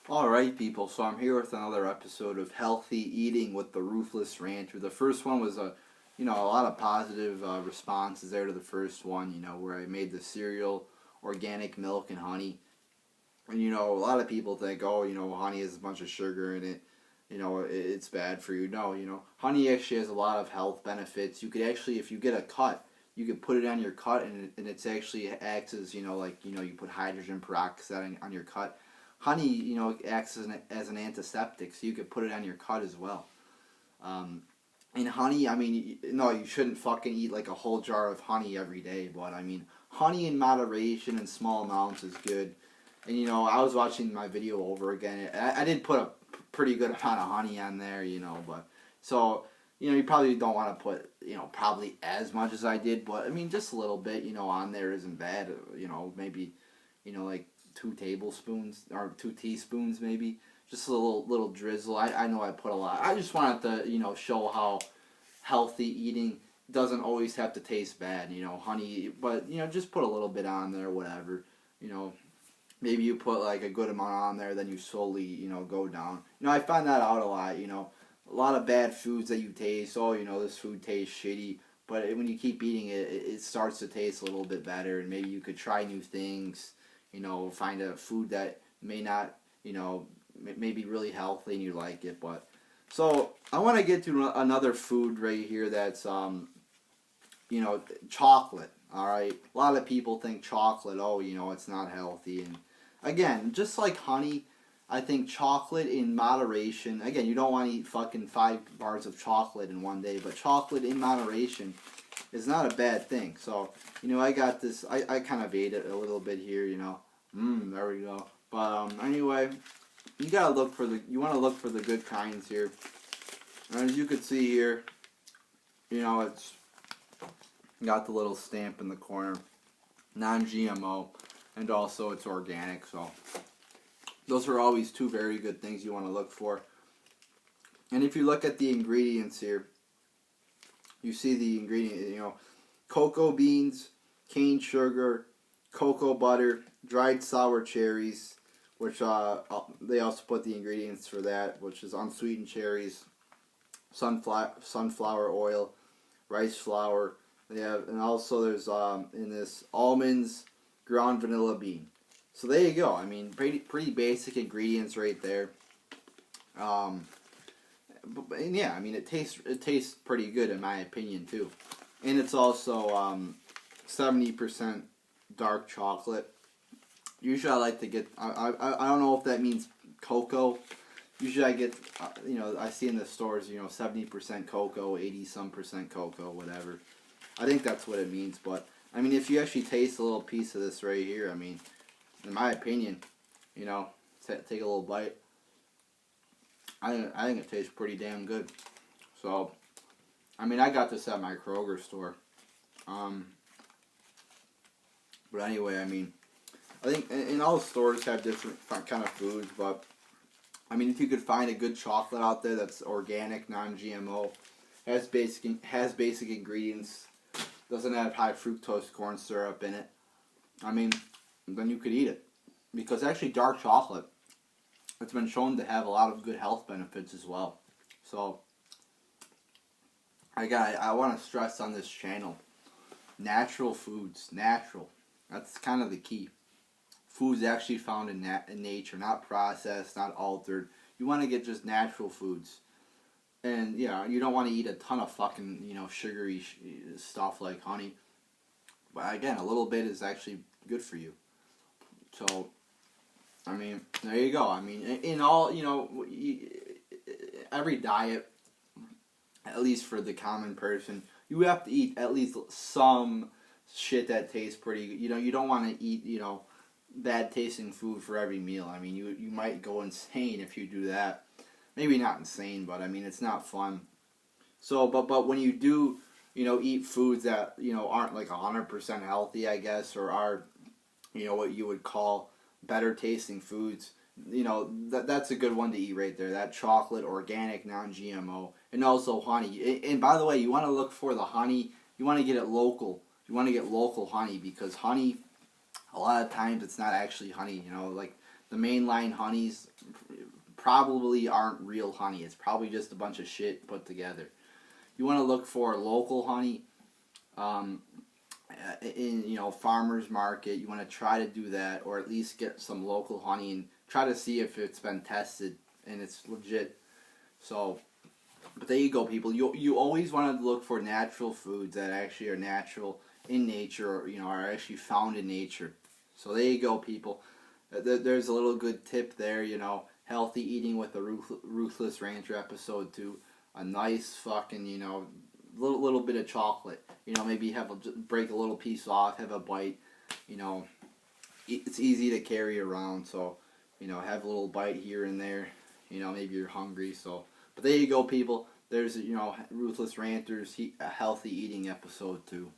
Alright, people, so I'm here with another episode of Healthy Eating with the Ruthless Ranter. The first one was a lot of positive responses there to the first one, where I made the cereal, organic milk, and honey. And, a lot of people think, oh, honey has a bunch of sugar in it, it's bad for you. No, honey actually has a lot of health benefits. You could actually, if you get a cut, you could put it on your cut, and it's actually acts as, you put hydrogen peroxide on your cut. Honey, acts as an antiseptic, so you could put it on your cut as well. And honey, I mean, no, you shouldn't fucking eat like a whole jar of honey every day, but I mean, honey in moderation and small amounts is good. And I was watching my video over again. I did put a pretty good amount of honey on there, but so you probably don't want to put probably as much as I did, but I mean just a little bit on there isn't bad. Maybe like 2 tablespoons or 2 teaspoons maybe, just a little drizzle. I know I put a lot. I just wanted to show how healthy eating doesn't always have to taste bad. Honey, but just put a little bit on there, whatever. you know Maybe you put like a good amount on there, then you slowly go down. I find that out a lot. A lot of bad foods that you taste. Oh, this food tastes shitty, but when you keep eating it, it starts to taste a little bit better, and maybe you could try new things. Find a food that may not, may be really healthy and you like it. But so I want to get to another food right here that's chocolate. All right, a lot of people think chocolate. Oh, it's not healthy, and again, just like honey, I think chocolate in moderation. Again, you don't want to eat fucking 5 bars of chocolate in one day, but chocolate in moderation is not a bad thing. So, I got this. I kind of ate it a little bit here. There we go. But anyway, you gotta look for you want to look for the good kinds here. And as you can see here, it's got the little stamp in the corner, non-GMO, and also it's organic. So those are always 2 very good things you want to look for. And if you look at the ingredients here, you see the ingredient, cocoa beans, cane sugar, cocoa butter, dried sour cherries, which they also put the ingredients for that, which is unsweetened cherries, sunflower oil, rice flour. And also there's in this almonds, ground vanilla bean. So there you go. I mean, pretty basic ingredients right there. And yeah, I mean it tastes pretty good in my opinion too. And it's also 70% dark chocolate. Usually I like to get, I don't know if that means cocoa. Usually I get, I see in the stores, 70% cocoa, 80-some% cocoa, whatever. I think that's what it means, but, I mean, if you actually taste a little piece of this right here, I mean, in my opinion, take a little bite. I think it tastes pretty damn good. So, I mean, I got this at my Kroger store. But anyway, I mean, I think in all stores have different kind of foods, but I mean, if you could find a good chocolate out there that's organic, non-GMO, has basic ingredients, doesn't have high fructose corn syrup in it, I mean, then you could eat it. Because actually dark chocolate, it's been shown to have a lot of good health benefits as well. So, I want to stress on this channel, natural foods, natural. That's kind of the key. Foods actually found in nature, not processed, not altered. You want to get just natural foods. And, you don't want to eat a ton of fucking, sugary stuff like honey. But again, a little bit is actually good for you. So, I mean, there you go. I mean, in all, every diet, at least for the common person, you have to eat at least some shit that tastes pretty good. You don't want to eat, bad tasting food for every meal. I mean, you might go insane if you do that. Maybe not insane, but I mean, it's not fun. So, but when you do, eat foods that, aren't like 100% healthy, I guess, or are, what you would call better tasting foods, that's a good one to eat right there. That chocolate, organic, non-GMO, and also honey. And by the way, you want to look for the honey, you want to get it local. You want to get local honey because honey, a lot of times it's not actually honey. You know, like the mainline honeys probably aren't real honey. It's probably just a bunch of shit put together. You want to look for local honey. In farmers market, you want to try to do that, or at least get some local honey and try to see if it's been tested and it's legit. So, but there you go, people. You always want to look for natural foods that actually are natural in nature, or are actually found in nature. So there you go, people. There's a little good tip there. Healthy eating with the Ruthless Rancher episode 2. A nice fucking little bit of chocolate. Maybe break a little piece off, have a bite. It's easy to carry around, so have a little bite here and there. Maybe you're hungry, so. But there you go, people. There's Ruthless Ranter's Healthy Eating episode 2.